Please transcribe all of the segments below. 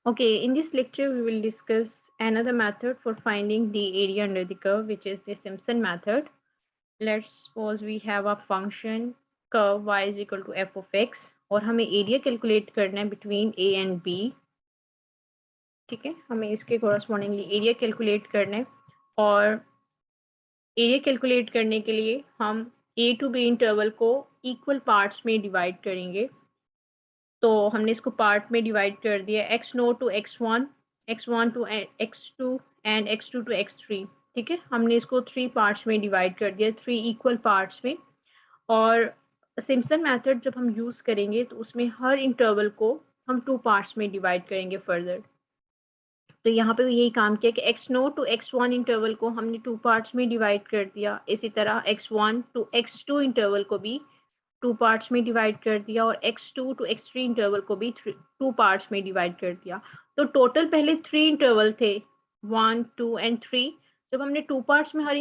Okay, in this lecture, we will discuss another method for finding the area under the curve, which is the Simpson method. Let's suppose we have a function curve y is equal to f of x और हमें area calculate करना है between a and b. ठीक है, हमें इसके correspondingly area calculate करना है और एरिया कैलकुलेट करने के लिए हम a टू b इंटरवल को इक्वल पार्ट्स में डिवाइड करेंगे. तो हमने इसको पार्ट में डिवाइड कर दिया x naught to x1 to x2 and x2 to x3. ठीक है, हमने इसको 3 पार्ट्स में डिवाइड कर दिया, 3 इक्वल पार्ट्स में. और सिम्पसन मेथड जब हम यूज़ करेंगे तो उसमें हर इंटरवल को हम 2 पार्ट्स में डिवाइड करेंगे फर्दर. तो यहाँ पे यही काम किया कि x0 टू x1 इंटरवल को हमने 2 पार्ट्स में डिवाइड कर दिया. इसी तरह x1 टू x2 इंटरवल को भी 2 पार्ट्स में डिवाइड कर दिया और x2 टू x3 इंटरवल को भी 2 पार्ट्स में डिवाइड कर दिया. तो टोटल पहले 3 इंटरवल थे, 1 2 एंड 3. जब हमने 2 पार्ट्स में हर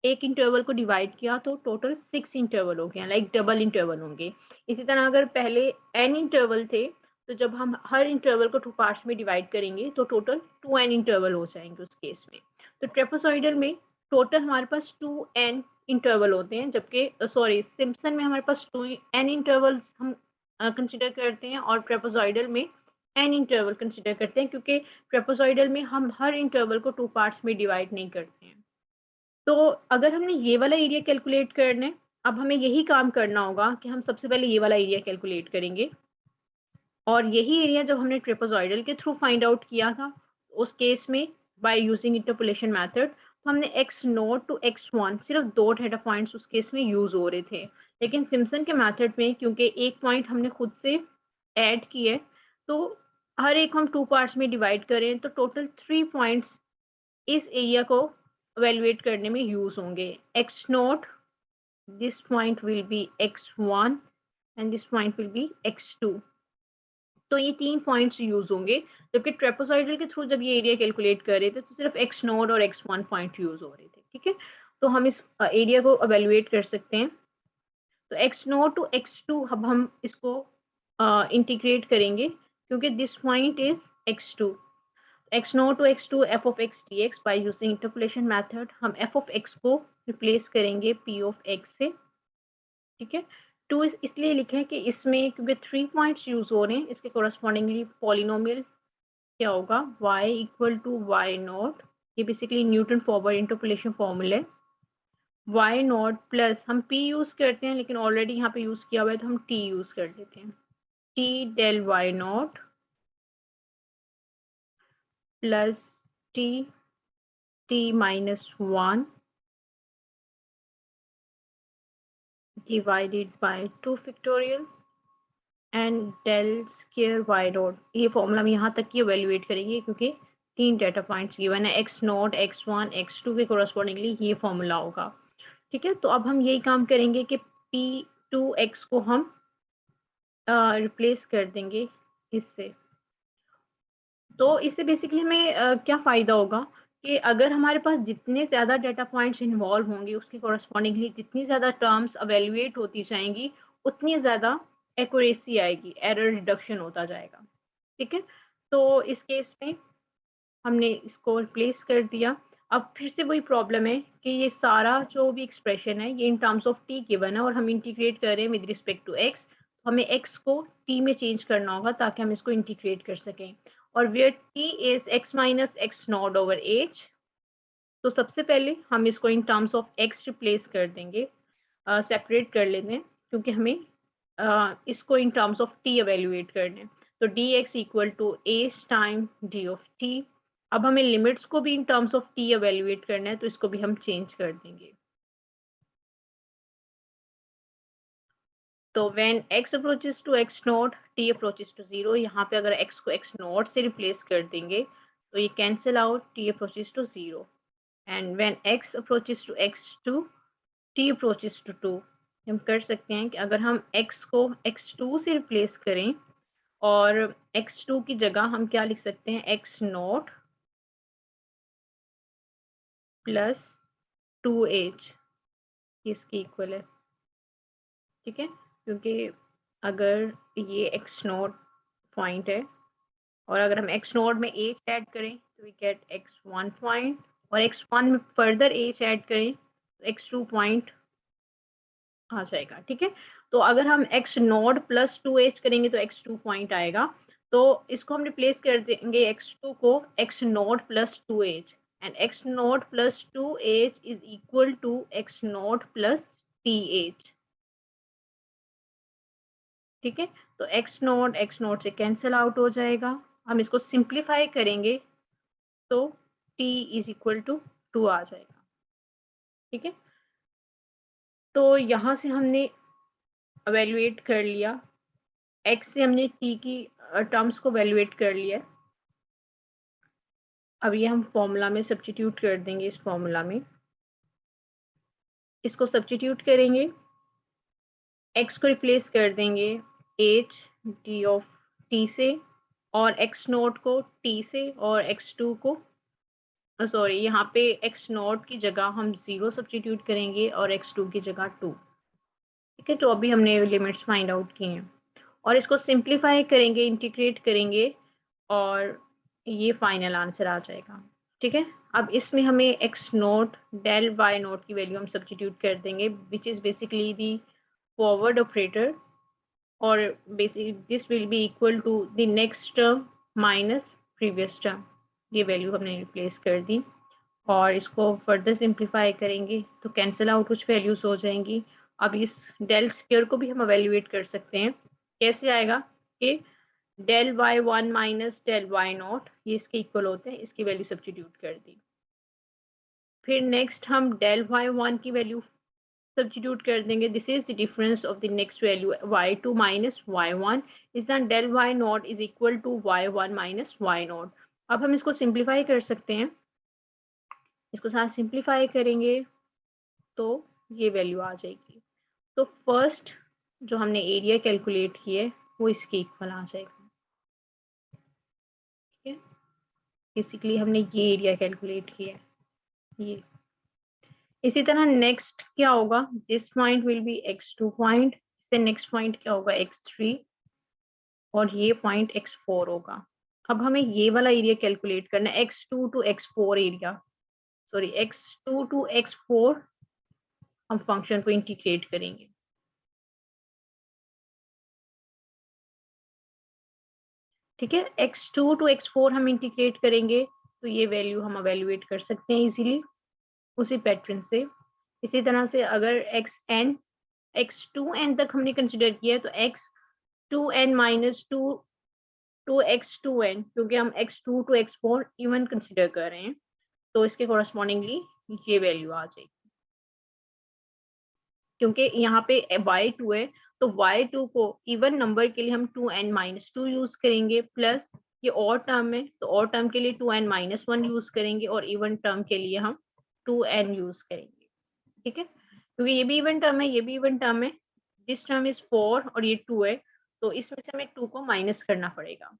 एक इंटरवल को डिवाइड किया तो टोटल 6 इंटरवल हो गया, लाइक डबल इंटरवल होंगे. इसी तरह अगर पहले n इंटरवल थे तो जब हम हर इंटरवल को 2 पार्ट्स में डिवाइड करेंगे तो टोटल 2n इंटरवल हो जाएंगे उस केस में. तो ट्रेपेजॉइडल में टोटल हमारे पास 2n इंटरवल होते हैं, जबकि सिम्पसन में हमारे पास 2n इंटरवल्स हम कंसिडर करते हैं और ट्रेपेजॉइडल में n इंटरवल कंसिडर करते हैं, क्योंकि ट्रेपेजॉइडल में हम हर इंटरवल को 2 पार्ट्स में डिवाइड नहीं करते हैं. तो अगर हमने ये वाला एरिया कैलकुलेट करना है, अब हमें यही काम करना होगा कि हम सबसे पहले ये वाला एरिया कैलकुलेट करेंगे. और यही एरिया जब हमने ट्रेपेजॉइडल के थ्रू फाइंड आउट किया था, उस केस में बाय यूजिंग इंटरपोलेशन मेथड, तो हमने x0 टू x1 सिर्फ 2 डेटा पॉइंट्स उस केस में यूज हो रहे थे. लेकिन सिम्पसन के मेथड में क्योंकि एक पॉइंट हमने खुद से ऐड किए, तो हर एक हम 2 पार्ट्स में डिवाइड करें तो टोटल 3 पॉइंट्स इस एरिया को evaluate करने में यूज होंगे. x0, this point will be x1 and this point will be x2. तो ये 3 पॉइंट्स यूज होंगे, जबकि ट्रेपेजॉइडल के थ्रू जब ये एरिया कैलकुलेट कर रहे थे तो सिर्फ x0 और x1 पॉइंट यूज हो रहे थे. ठीक है, तो हम इस एरिया को evaluate कर सकते हैं. तो x0 टू x2 अब हम इसको इंटीग्रेट करेंगे क्योंकि this point is x2. x0 to x2 f of x dx by using interpolation method हम f of x को रिप्लेस करेंगे p of x से. ठीक है, 2 इसलिए लिखे कि इसमें क्योंकि 3 पॉइंट्स यूज हो रहे हैं, इसके कोरस्पॉन्डिंगली पॉलिनोमियल क्या होगा y equal to y naught. ये basically Newton forward interpolation formula है. y नॉट प्लस हम p यूज करते हैं, लेकिन ऑलरेडी यहाँ पे यूज किया हुआ है तो हम t यूज कर देते हैं. t del y naught plus t minus 1 divided by 2 factorial and del square y naught. ये फॉर्मूला हम यहाँ तक की एवेल्युएट करेंगे क्योंकि 3 डेटा पॉइंट्स गिवन है, x नॉट, x1, x2 के कोरस्पॉन्डिंगली ये फॉर्मूला होगा. ठीक है, तो अब हम यही काम करेंगे कि p2x को हम रिप्लेस कर देंगे इससे. तो इससे बेसिकली हमें क्या फ़ायदा होगा कि अगर हमारे पास जितने ज़्यादा डेटा पॉइंट्स इन्वॉल्व होंगे, उसके कोरस्पॉन्डिंगली जितनी ज़्यादा टर्म्स एवेल्युएट होती जाएंगी, उतनी ज़्यादा एक्यूरेसी आएगी, एरर रिडक्शन होता जाएगा. ठीक है, तो इस केस में हमने इसको रिप्लेस कर दिया. अब फिर से वही प्रॉब्लम है कि ये सारा जो भी एक्सप्रेशन है ये in terms of t given है और हम इंटीग्रेट कर रहे हैं विद रिस्पेक्ट टू एक्स. हमें एक्स को टी में चेंज करना होगा ताकि हम इसको इंटीग्रेट कर सकें. और where t is x minus x naught over h, तो सबसे पहले हम इसको in terms of x replace कर देंगे, सेपरेट कर लेते हैं क्योंकि हमें इसको in terms of t evaluate करना है. तो d x equal to h time d of t. अब हमें लिमिट्स को भी in terms of t evaluate करना है, तो इसको भी हम चेंज कर देंगे. तो when x approaches to x naught, t approaches to 0. यहाँ पे अगर x को x नॉट से रिप्लेस कर देंगे तो ये cancel out, t approaches to 0. And when x approaches to x2, t approaches to 2. हम कर सकते हैं कि अगर हम x को x2 से रिप्लेस करें और x2 की जगह हम क्या लिख सकते हैं, x नॉट प्लस 2h इसकी इक्वल है. ठीक है, क्योंकि अगर ये x नॉट पॉइंट है और अगर हम x नोड में h ऐड करें तो वी गेट x1 पॉइंट, और x1 में फर्दर h ऐड करें तो x2 पॉइंट आ जाएगा। ठीक है, तो अगर हम x नोड प्लस 2h करेंगे तो x2 पॉइंट आएगा। तो इसको हम रिप्लेस कर देंगे x2 को x naught plus 2h, and x naught plus 2h is equal to x naught plus th। ठीक है, तो x नोड से कैंसिल आउट हो जाएगा। हम इसको सिंप्लीफाई करेंगे तो t इज इक्वल टू 2 आ जाएगा। ठीक है, तो यहाँ से हमने एवेल्युएट कर लिया, x से हमने t की टर्म्स को एवेल्युएट कर लिया। अब ये हम फॉर्मूला में सब्स्टिट्यूट कर देंगे। इस फॉर्मूला में इसको सब्स्टिट्यूट करेंगे, x को रिप्लेस कर देंगे h d ऑफ t से, और x नोट को t से, और x2 को सॉरी यहाँ पे x नोट की जगह हम 0 सब्स्टिट्यूट करेंगे और x2 की जगह 2। ठीक है, तो अभी हमने लिमिट्स फाइंड आउट किए हैं और इसको सिंप्लीफाई करेंगे, इंटीग्रेट करेंगे, और ये फाइनल आंसर आ जाएगा। ठीक है, अब इसमें हमें x naught del y naught की वैल्यू हम सब्स्टिट्यूट कर देंगे, which is basically the forward operator, और basically this will be equal to the next term minus previous term. ये वैल्यू हमने रिप्लेस कर दी और इसको फर्दर सिंप्लीफाई करेंगे तो कैंसिल आउट कुछ वैल्यूज हो जाएंगी। अब इस डेल स्क्वायर को भी हम एवेल्युएट कर सकते हैं। कैसे आएगा कि del y one minus del y naught, ये इसके इक्वल होते हैं, इसकी वैल्यू सब्स्टिट्यूट कर दी। फिर नेक्स्ट हम डेल वाई वन की वैल्यू सब्स्टिट्यूट कर देंगे। This is the difference of the next value y2 minus y1 is than del y naught is equal to y1 minus y naught. अब हम इसको simplify कर सकते हैं, इसको साथ सिंप्लीफाई करेंगे तो ये वैल्यू आ जाएगी। तो फर्स्ट जो हमने एरिया कैलकुलेट किया है वो इसके इक्वल आ जाएगा। ठीक है, बेसिकली हमने ये एरिया कैलकुलेट किया है ये। इसी तरह नेक्स्ट क्या होगा, this point will be x2 point, इससे नेक्स्ट पॉइंट क्या होगा x3, और ये पॉइंट x4 होगा। अब हमें ये वाला एरिया कैलकुलेट करना है, x2 to x4 area, sorry x2 to x4 हम फंक्शन को इंटीग्रेट करेंगे। ठीक है, x2 टू x4 हम इंटीग्रेट करेंगे तो ये वैल्यू हम एवेल्युएट कर सकते हैं इजीली उसी पैटर्न से। इसी तरह से अगर x2n तक हमने कंसिडर किया तो x2n माइनस 2 टू x2n, क्योंकि हम x2 to x4 even consider कर रहे हैं तो इसके कॉरस्पॉन्डिंगली ये वैल्यू आ जाएगी। क्योंकि यहाँ पे y2 है तो y2 को इवन नंबर के लिए हम 2n माइनस 2 यूज करेंगे, प्लस ये और टर्म है तो और टर्म के लिए 2n माइनस 1 यूज करेंगे, और इवन टर्म के लिए हम 2n यूज करेंगे। ठीक है, क्योंकि ये भी इवन टर्म है, ये भी इवन टर्म है, दिस टर्म इज 4 और ये 2 है, तो इसमें से हमें 2 को माइनस करना पड़ेगा।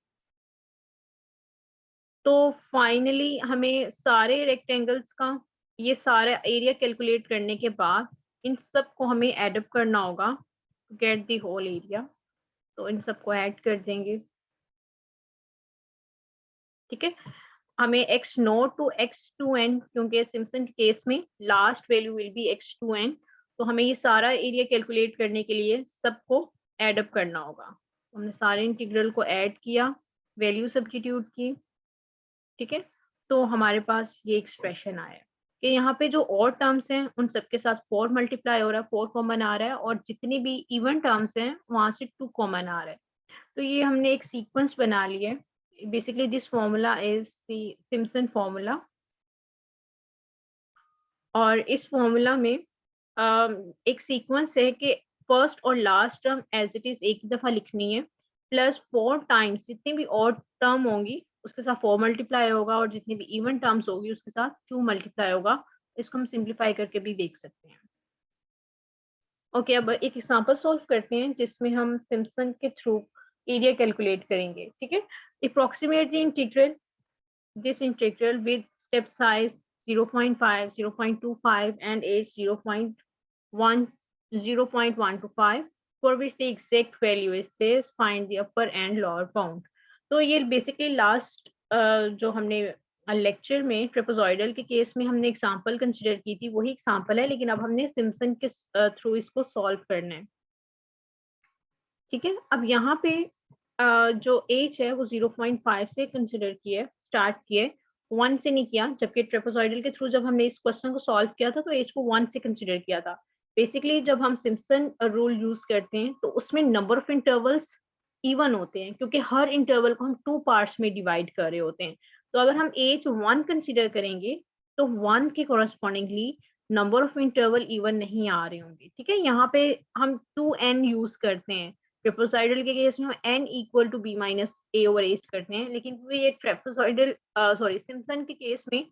तो फाइनली हमें सारे रेक्टेंगल्स का ये सारा एरिया कैलकुलेट करने के बाद इन सब को हमें एड अप करना होगा to get the whole area. तो इन सबको ऐड कर देंगे। ठीक है, हमें x नोट टू x2n, क्योंकि सिम्पसन के केस में last value will be x2n, तो हमें ये सारा एरिया कैलकुलेट करने के लिए सबको ऐड अप करना होगा। हमने सारे इंटीग्रल को ऐड किया, वैल्यू सब्स्टिट्यूट की। ठीक है, तो हमारे पास ये एक्सप्रेशन आया कि यहाँ पे जो और टर्म्स हैं उन सबके साथ 4 मल्टीप्लाई हो रहा है, 4 कॉमन आ रहा है, और जितनी भी इवन टर्म्स हैं वहां से 2 कॉमन आ रहा है। तो ये हमने एक सीक्वेंस बना लिया है। Basically this formula is the Simpson formula, और इस फॉर्मूला में एक सीक्वेंस है कि फर्स्ट और last term as it is एक ही दफा लिखनी है, प्लस 4 टाइम्स जितनी भी और टर्म होंगी उसके साथ 4 मल्टीप्लाई होगा, और जितनी भी इवन टर्म्स होगी उसके साथ 2 मल्टीप्लाई होगा। इसको हम सिंप्लीफाई करके भी देख सकते हैं। ओके, अब एक एग्जांपल सॉल्व करते हैं जिसमें हम सिम्पसन के थ्रू एरिया कैलकुलेट करेंगे। ठीक है, approximate the integral this integral with step size 0.5, 0.25 and age 0.1, 0.125, for which the exact value is this, find the upper and lower bound. तो ये बेसिकली लास्ट जो हमने लेक्चर में ट्रेपेजॉइडल के केस में हमने एग्जांपल कंसीडर की थी, वही एग्जांपल है, लेकिन अब हमने सिम्पसन के थ्रू इसको सॉल्व करना है। ठीक है, अब यहाँ पे जो एज है वो 0.5 से कंसिडर किए, स्टार्ट किए, 1 से नहीं किया, जबकि ट्रेपेजॉइडल के थ्रू जब हमने इस क्वेश्चन को सॉल्व किया था तो एज को 1 से कंसिडर किया था। बेसिकली जब हम सिम्पसन रूल यूज करते हैं तो उसमें नंबर ऑफ इंटरवल्स इवन होते हैं, क्योंकि हर इंटरवल को हम 2 पार्ट्स में डिवाइड कर रहे होते हैं। तो अगर हम एज 1 कंसिडर करेंगे तो 1 के correspondingly number of interval even नहीं आ रहे होंगे। ठीक है, यहाँ पे हम 2n यूज करते हैं, ट्रेपेजॉइडल के केस में n equal to b minus a over h करते हैं, लेकिन ये ट्रेपेजॉइडल सिम्पसन के केस में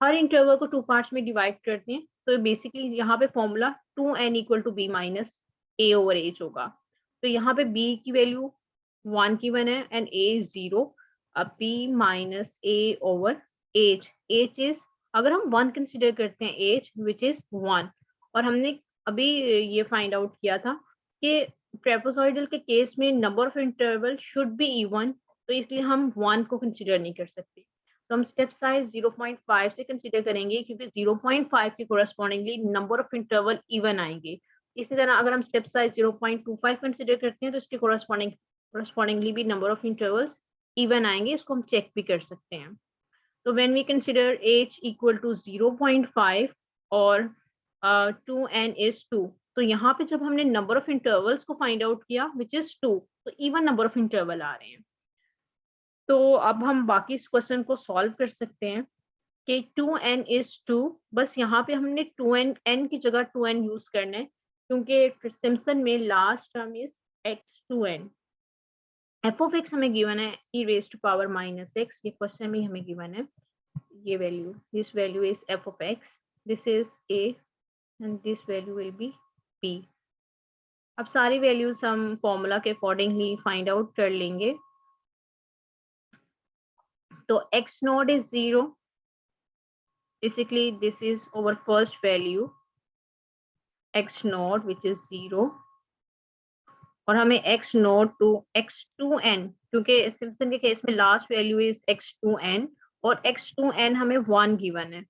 हर इंटरवल को 2 पार्ट्स में डिवाइड करते हैं, तो बेसिकली यहाँ पे formula 2n equal to b minus a over h होगा। तो यहाँ पे b की वैल्यू 1 की 1 है एंड a 0, अब b minus a over H, H is, अगर हम 1 कंसिडर करते हैं एच विच इज 1, और हमने अभी ये फाइंड आउट किया था कि ट्रेपेजॉइडल के केस में number of interval should be even, तो इसलिए हम 1 को कंसीडर नहीं कर सकते। तो हम स्टेप साइज 0.5 से कंसीडर करेंगे, क्योंकि 0.5 के correspondingly number of interval even आएंगे। इसी तरह अगर हम स्टेप साइज 0.25 कंसीडर करते हैं तो इसके कोरस्पॉन्डिंगली भी नंबर ऑफ इंटरवल्स इवन आएंगे, इसको हम चेक भी कर सकते हैं। तो when we consider h equal to 0.5 और 2n इज 2, तो यहाँ पे जब हमने नंबर ऑफ इंटरवल्स को फाइंड आउट किया विच इज 2, तो इवन नंबर ऑफ इंटरवल आ रहे हैं। तो अब हम बाकी इस क्वेश्चन को सॉल्व कर सकते हैं कि 2n इज 2, बस यहाँ पे हमने 2n n की जगह 2n यूज करना है, क्योंकि सिम्पसन में last term is x2n। F of x हमें गिवन है e raise to power minus x, ये क्वेश्चन में हमें गिवन है ये value, this value is f of x, this is a and this value will be b। अब सारी values हम फॉर्मूला के अकॉर्डिंगली फाइंड आउट कर लेंगे। तो x not is 0, basically this is our first value x not which is 0, और हमें x not to x2n, क्योंकि सिम्पसन के केस में लास्ट वैल्यू इज x2n और x2n हमें 1 गिवन है,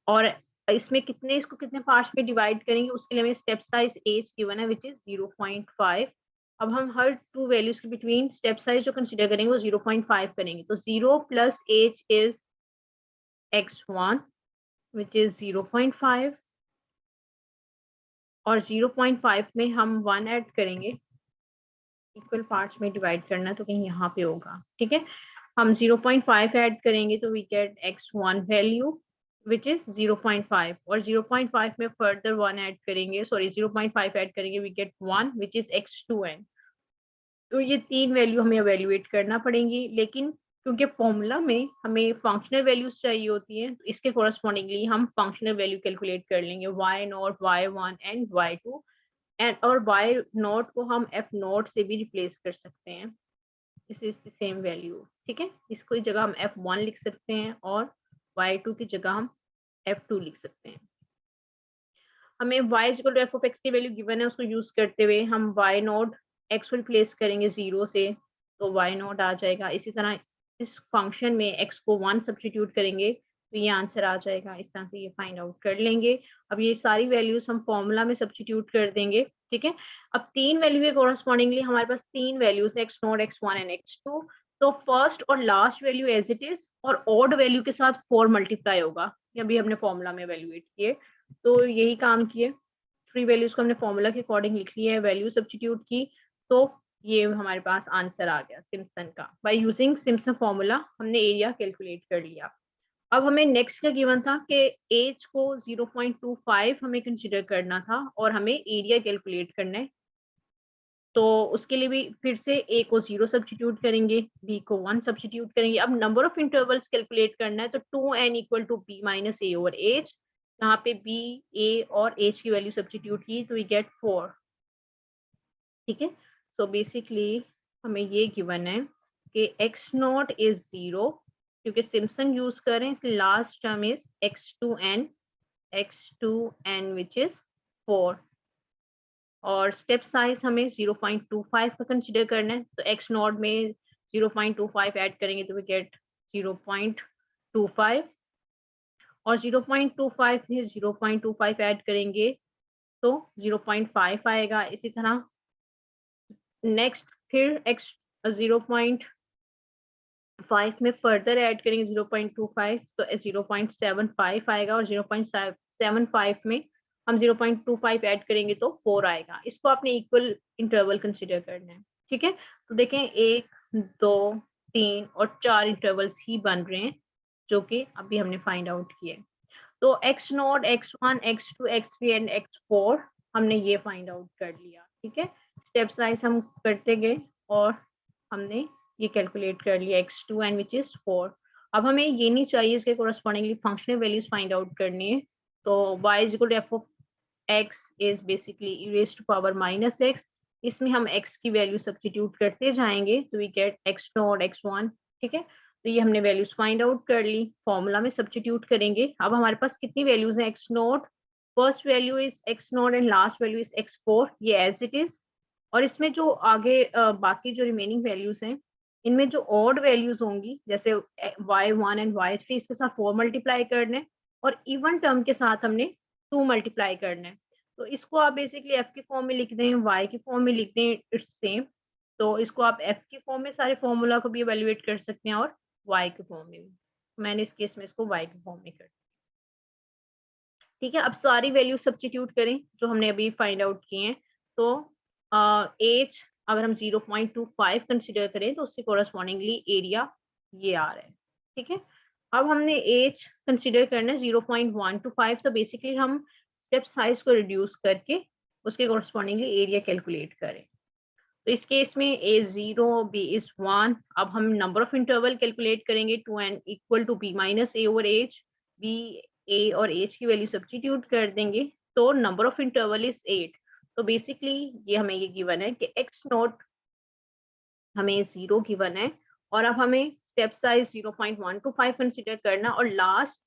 और इसमें कितने, इसको कितने पार्ट्स में डिवाइड करेंगे उसके लिए हमें स्टेप साइज एज गिवन है विच इज 0.5। अब हम हर 2 वैल्यूज के बिटवीन स्टेप साइज जो कंसीडर करेंगे वो 0.5 करेंगे, तो 0 plus h is x1 which is 0.5, और 0.5 में हम 1 ऐड करेंगे, इक्वल पार्ट्स में डिवाइड करना तो कहीं यहाँ पे होगा। ठीक है, हम 0.5 ऐड करेंगे तो we get x1 value which is 0.5, और 0.5 में फर्दर 1 ऐड करेंगे, सॉरी 0.5 ऐड करेंगे, we get 1 which is x2n। तो ये 3 वैल्यू हमें एवेल्युएट करना पड़ेंगी, लेकिन क्योंकि फॉर्मूला में हमें फंक्शनल वैल्यूज चाहिए होती हैं, तो इसके कोरस्पॉन्डिंगली हम फंक्शनल वैल्यू कैलकुलेट कर लेंगे, y not, y1 and y2, and और y नॉट को हम f नॉट से भी रिप्लेस कर सकते हैं, this is the same value. ठीक है, इसको जगह हम f1 लिख सकते हैं और y2 की जगह हम f2 लिख सकते हैं। हमें y equal to f of x की वैल्यू गिवन है, उसको यूज करते हुए हम y नॉट x को रिप्लेस करेंगे 0 से, तो y नॉट आ जाएगा। इसी तरह इस फंक्शन में x को 1 सब्स्टिट्यूट करेंगे तो ये आंसर आ जाएगा। इस तरह से ये फाइंड आउट कर लेंगे। अब ये सारी वैल्यूज हम फॉर्मूला में सब्स्टिट्यूट कर देंगे। ठीक है, अब 3 वैल्यू के कोरस्पॉन्डिंगली हमारे पास 3 values x naught, x1 and x2, तो फर्स्ट और last value as it is, और ऑड वैल्यू के साथ 4 मल्टीप्लाई होगा, ये अभी हमने फॉर्मूला में एवेल्युएट किए, तो यही काम किए। 3 वैल्यूज को हमने फॉर्मूला के अकॉर्डिंग लिख लिया है, वैल्यू सब्स्टिट्यूट की, तो ये हमारे पास आंसर आ गया सिम्पसन का। बाय यूजिंग सिम्पसन फॉर्मूला हमने एरिया कैलकुलेट कर लिया। अब हमें नेक्स्ट क्या गिवन था कि एज को 0.25 हमें कंसीडर करना था और हमें एरिया कैलकुलेट करना है, तो उसके लिए भी फिर से a को 0 सब्स्टिट्यूट करेंगे, b को 1 सब्स्टिट्यूट करेंगे। अब नंबर ऑफ इंटरवल्स कैलकुलेट करना है, तो 2n equal to b minus a over h, यहाँ पे b, a और h की वैल्यू सब्स्टिट्यूट की तो वी गेट 4। ठीक है, सो बेसिकली हमें ये गिवन है कि x नॉट इज 0, क्योंकि सिम्पसन यूज करें, इसलिए last term is x2n which is 4, और स्टेप साइज हमें 0.25 का कंसीडर करना है, तो x नॉट में 0.25 ऐड करेंगे तो वी गेट 0.25 और 0.25 में 0.25 ऐड करेंगे तो 0.5 आएगा। इसी तरह नेक्स्ट फिर x 0.5 में फर्दर ऐड करेंगे 0.25 तो 0.75 आएगा और 0.75 में हम 0.25 ऐड करेंगे तो 4 आएगा। इसको आपने इक्वल इंटरवल कंसिडर करना है, ठीक है। तो देखें 1 2 3 और 4 इंटरवल्स ही बन रहे हैं जो कि अभी हमने फाइंड आउट किए। तो x0, x1, x2, x3 and x4 हमने ये फाइंड आउट कर लिया, ठीक है। स्टेप्स वाइज हम करते गए और हमने ये कैलकुलेट कर लिया x2 एंड विच इज 4। अब हमें ये नहीं चाहिए, इसके correspondingly functional values find out करनी है। तो y is equal to f of x इज basically e raised to power minus x। इसमें हम x की वैल्यू सब्स्टिट्यूट करते जाएंगे तो वी गेट x0 x1, ठीक है। तो ये हमने वैल्यूज फाइंड आउट कर ली, फॉर्मूला में सब्स्टिट्यूट करेंगे। अब हमारे पास कितनी वैल्यूज हैं, x0 first value is x0 and last value is x4, ये एज इट इज। और इसमें जो आगे बाकी जो रिमेनिंग वैल्यूज हैं इनमें जो ऑड वैल्यूज होंगी जैसे y1 एंड y3 इसके साथ 4 मल्टीप्लाई करना है और इवन टर्म के साथ हमने 2 मल्टीप्लाई करना है। तो इसको आप बेसिकली f के फॉर्म में लिख दें, y के फॉर्म में लिख दें, इट्स सेम। तो इसको आप f के फॉर्म में सारे फॉर्मूला को भी इवेल्युएट कर सकते हैं और y के फॉर्म में भी। मैंने इस केस में इसको y के फॉर्म में कर, ठीक है। अब सारी वैल्यू सब्स्टिट्यूट करें जो हमने अभी फाइंड आउट किए हैं। तो एज अगर हम 0.25 कंसिडर करें तो उसके कोरस्पॉन्डिंगली एरिया ये आ रहा है, ठीक है। अब हमने एज कंसिडर करना है 0.125, तो बेसिकली हम स्टेप साइज को रिड्यूस करके उसके कोरस्पॉन्डिंगली एरिया कैलकुलेट करें। तो इस केस में a 0 b is 1। अब हम नंबर ऑफ इंटरवल कैलकुलेट करेंगे two n equal to b minus a over h. b a और age की वैल्यू सब्स्टिट्यूट कर देंगे तो नंबर ऑफ इंटरवल इज 8। तो बेसिकली ये हमें ये गिवन है कि x नॉट हमें 0 गिवन है और अब हमें स्टेप साइज 0.125 कंसिडर करना और last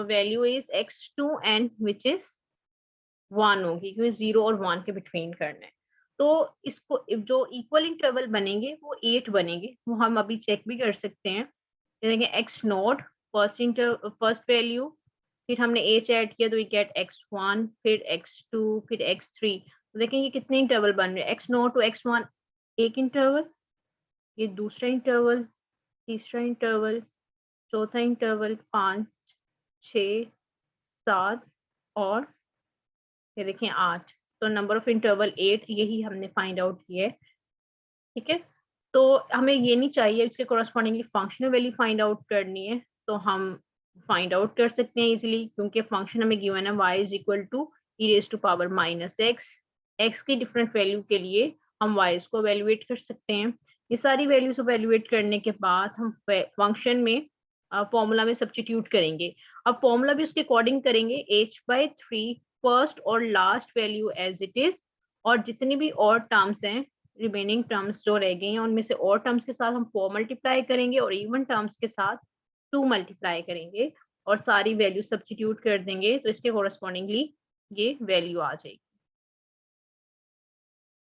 value is x2 and which is 1 होगी क्योंकि 0 और 1 के बिटवीन करना है। तो इसको जो इक्वल इंटरवल बनेंगे वो 8 बनेंगे, वो हम अभी चेक भी कर सकते हैं। देखेंगे एक्स नॉट फर्स्ट वैल्यू, फिर हमने एच ऐड किया तो वी गेट x1, फिर x2, फिर x3। तो देखें ये कितने इंटरवल बन रहे हैं, एक्स नॉट टू x1 एक इंटरवल, ये दूसरा इंटरवल, तीसरा इंटरवल, चौथा इंटरवल, 5 6 7 और ये देखें 8। तो नंबर ऑफ इंटरवल 8 यही हमने फाइंड आउट किया है, ठीक है। तो हमें ये नहीं चाहिए, इसके correspondingly functional value find out करनी है तो हम फाइंड आउट कर सकते हैं इजीली क्योंकि फंक्शन हमें गिवन है y is equal to e raised to power minus x की डिफरेंट वैल्यू के लिए हम y को एवेल्युएट कर सकते हैं। ये सारी वैल्यूज एवेल्युएट करने के बाद हम फंक्शन में फॉर्मूला में सब्स्टिट्यूट करेंगे। अब फॉर्मूला भी उसके अकॉर्डिंग करेंगे, h/3 फर्स्ट और last value as it is और जितनी भी और टर्म्स हैं रिमेनिंग टर्म्स जो रह गई हैं उनमें से और टर्म्स के साथ हम 4 मल्टीप्लाई करेंगे और इवन टर्म्स के साथ 2 मल्टीप्लाई करेंगे और सारी वैल्यू सब्स्टिट्यूट कर देंगे तो इसके कोरस्पॉन्डिंगली ये वैल्यू आ जाएगी,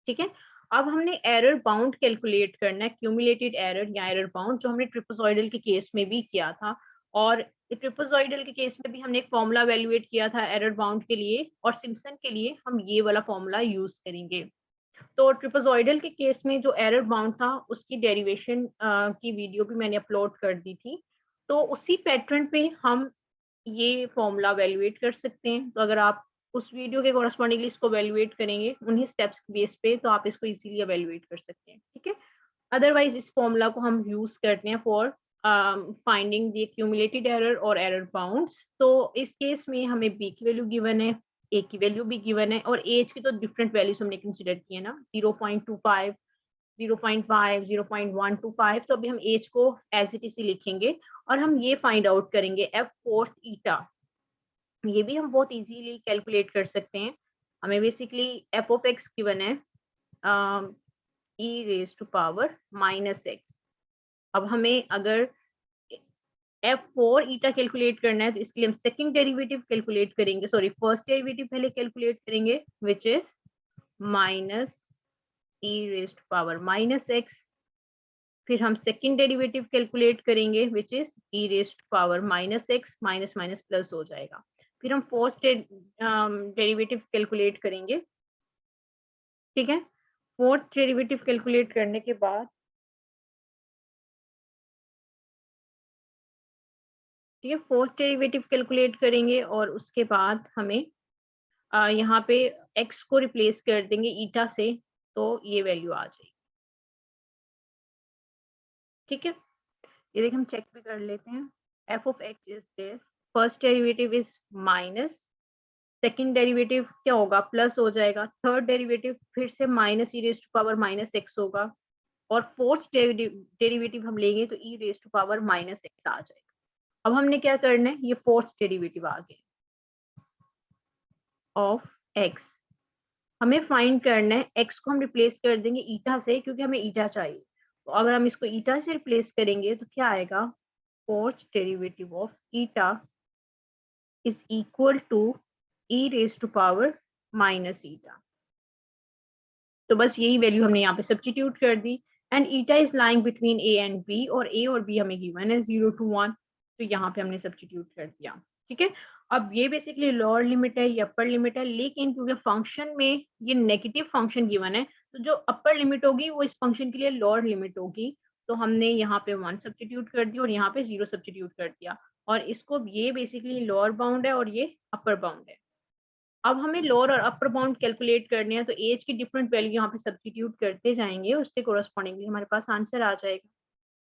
ठीक है। अब हमने एरर बाउंड कैलकुलेट करना है, क्यूमुलेटेड एरर या एरर बाउंड, जो हमने ट्रिपज़ॉइडल के केस में भी किया था और ट्रिपज़ॉइडल के केस में भी हमने एक फॉर्मूला एवेल्युएट किया था एरर बाउंड के लिए और सिम्पसन के लिए हम ये वाला फॉर्मूला यूज करेंगे। तो ट्रिपज़ॉइडल के केस में जो एरर बाउंड था उसकी डेरिवेशन की वीडियो भी मैंने अपलोड कर दी थी। तो उसी पैटर्न पे हम ये फॉर्मूला एवेल्युएट कर सकते हैं। तो अगर आप उस वीडियो के कोरस्पॉन्डिंगली इसको एवेल्युएट करेंगे उन्हीं स्टेप्स के बेस पे तो आप इसको इजीली एवेल्युएट कर सकते हैं, ठीक है। अदरवाइज इस फॉर्मूला को हम यूज करते हैं for finding the accumulated error और एरर बाउंड्स। तो इस केस में हमें b की वैल्यू गिवन है, a की वैल्यू भी गिवन है और एज की तो डिफरेंट वैल्यूज हमने कंसिडर किए ना, 0.25 0.5 0.125। तो अभी हम एज को एज इट इज लिखेंगे और हम ये फाइंड आउट करेंगे f4 ईटा। ये भी हम बहुत इजीली कैलकुलेट कर सकते हैं। हमें basically f of x given है e raised to power minus x। अब हमें अगर f4 ईटा कैलकुलेट करना है तो इसके लिए हम सेकंड डेरिवेटिव कैलकुलेट करेंगे, सॉरी फर्स्ट डेरिवेटिव पहले कैलकुलेट करेंगे which is minus e raised to power minus x। फिर हम सेकंड डेरिवेटिव कैलकुलेट करेंगे which is e raised power minus x, minus minus plus हो जाएगा। फिर हम फोर्थ डेरिवेटिव कैलकुलेट करेंगे, ठीक है। फोर्थ डेरिवेटिव कैलकुलेट करने के बाद, ठीक है, फोर्थ डेरिवेटिव कैलकुलेट करेंगे और उसके बाद हमें यहाँ पे x को रिप्लेस कर देंगे ईटा से, तो ये वैल्यू आ जाएगी, ठीक है। ये देखिए हम चेक भी कर लेते हैं। f of x is this, first derivative is minus, second derivative क्या होगा, प्लस हो जाएगा, थर्ड डेरिवेटिव फिर से minus e raise to power minus x होगा, और फोर्थ डेरिवेटिव हम लेंगे तो e raise to power minus x आ जाएगा। अब हमने क्या करना है, ये फोर्थ डेरिवेटिव आ गया ऑफ x, हमें फाइंड करना है। x को हम रिप्लेस कर देंगे ईटा से क्योंकि हमें ईटा चाहिए, तो अगर हम इसको ईटा से रिप्लेस करेंगे तो क्या आएगा, fourth derivative of eta is equal to e raise to power minus eta. तो बस यही वैल्यू हमने यहाँ पे सब्स्टिट्यूट कर दी, and eta is lying between a and b, और ए और बी हमें गिवन है 0 to 1, तो यहाँ पे हमने सब्स्टिट्यूट कर दिया, ठीक है। अब ये बेसिकली लोअर लिमिट है, ये अपर लिमिट है, लेकिन क्योंकि फंक्शन में ये नेगेटिव फंक्शन गिवन है, तो जो अपर लिमिट होगी वो इस फंक्शन के लिए लोअर लिमिट होगी, तो हमने यहाँ पे 1 सब्स्टिट्यूट कर दिया और यहाँ पे 0 सब्स्टिट्यूट कर दिया, और इसको ये बेसिकली लोअर बाउंड है और ये अपर बाउंड है। अब हमें लोअर और अपर बाउंड कैलकुलेट करने हैं, तो एज की डिफरेंट वैल्यू यहाँ पे सब्स्टिट्यूट करते जाएंगे, उसके कोरस्पॉन्डिंगली हमारे पास आंसर आ जाएगा।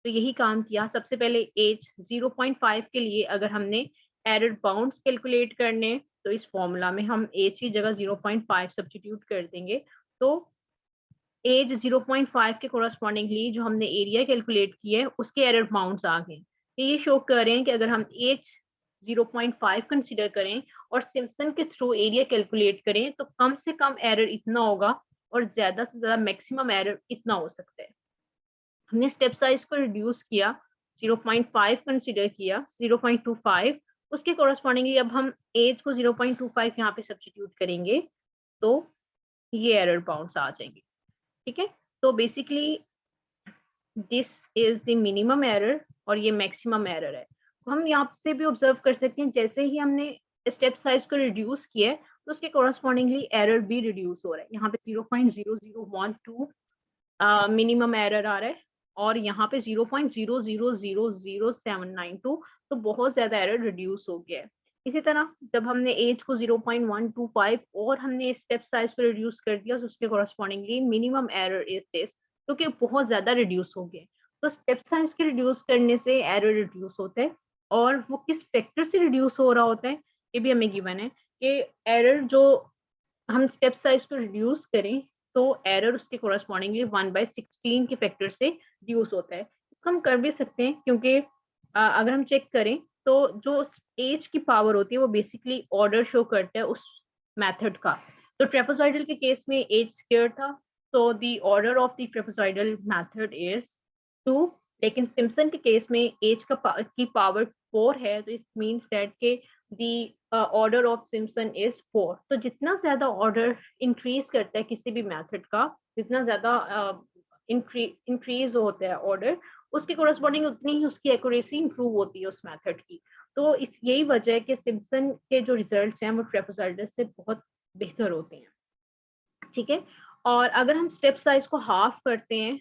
तो यही काम किया। सबसे पहले एज 0.5 के लिए अगर हमने एरर बाउंड्स कैलकुलेट करने, तो इस फॉर्मूला में हम एज की जगह 0.5 सब्स्टिट्यूट कर देंगे, तो एज 0.5 के कोरस्पॉन्डिंगली जो हमने एरिया कैलकुलेट किया है उसके एरर बाउंड्स आ गए। ये शो कर रहे हैं कि अगर हम एज 0.5 कंसीडर करें और सिम्पसन के थ्रू एरिया कैलकुलेट करें तो कम से कम एरर इतना होगा और ज्यादा से ज्यादा मैक्सिमम एरर इतना हो सकता है। हमने स्टेप साइज को रिड्यूस किया, 0.5 कंसीडर किया, 0.25, उसके कोरस्पॉन्डिंगली अब हम एज को 0.25 यहाँ पे सब्स्टिट्यूट करेंगे तो ये एरर बाउंड्स आ जाएंगे, ठीक है। तो basically this is the minimum error और ये मैक्सिमम एरर है। तो हम यहाँ से भी ऑब्जर्व कर सकते हैं जैसे ही हमने स्टेप साइज को रिड्यूस किया है तो उसके कोरस्पॉन्डिंगली एरर भी रिड्यूस हो रहा है। यहाँ पे 0.0012 मिनिमम एरर आ रहा है और यहाँ पे 0.00000792, तो बहुत ज्यादा एरर रिड्यूस हो गया है। इसी तरह जब हमने एज को 0.125 और हमने स्टेप साइज को रिड्यूस कर दिया तो उसके correspondingly minimum error is this, क्योंकि बहुत ज्यादा रिड्यूस हो गए। तो स्टेप साइज के रिड्यूस करने से एरर रिड्यूस होता है, और वो किस फैक्टर से रिड्यूस हो रहा होता है ये भी हमें गिवन है कि एरर जो हम स्टेप साइज को रिड्यूस करें तो एरर उसके कोरस्पॉन्डिंगली 1/16 के फैक्टर से रिड्यूस होता है। हम कर भी सकते हैं क्योंकि अगर हम चेक करें तो जो एज की पावर होती है वो बेसिकली ऑर्डर शो करता है उस मेथड का। तो ट्रेपेजॉइडल के केस में एज स्क्वायर था, तो the order of the trapezoidal method is 2, लेकिन सिम्पसन के केस में एज की पावर 4 है, तो इट मींस दैट के the order of Simpson is 4। तो जितना ज्यादा ऑर्डर इंक्रीज करता है किसी भी मेथड का, जितना ज्यादा इंक्रीज होता है ऑर्डर, उसके कोरस्पॉन्डिंग उतनी ही उसकी एक्यूरेसी इंप्रूव होती है उस मेथड की। तो इस यही वजह है कि सिम्पसन के जो रिजल्ट्स हैं वो ट्रेपेजॉइडल से बहुत बेहतर होते हैं, ठीक है। और अगर हम स्टेप साइज को हाफ करते हैं,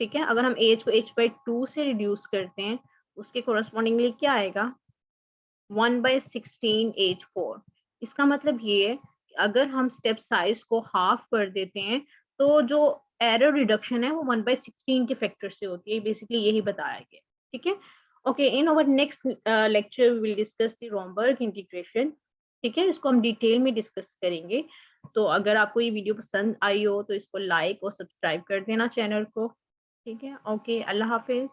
ठीक है, अगर हम एज को h/2 से रिड्यूस करते हैं उसके कोरस्पॉन्डिंगली क्या आएगा, 1/16 h4। इसका मतलब ये है कि अगर हम स्टेप साइज को हाफ कर देते हैं तो जो एरर रिडक्शन है वो 1/16 के फैक्टर से होती है। बेसिकली यही बताया गया, ठीक है। Okay, in our next lecture we will discuss the Romberg integration, ठीक है, इसको हम डिटेल में डिस्कस करेंगे। तो अगर आपको ये वीडियो पसंद आई हो तो इसको लाइक और सब्सक्राइब कर देना चैनल को, ठीक है। ओके, अल्लाह हाफिज।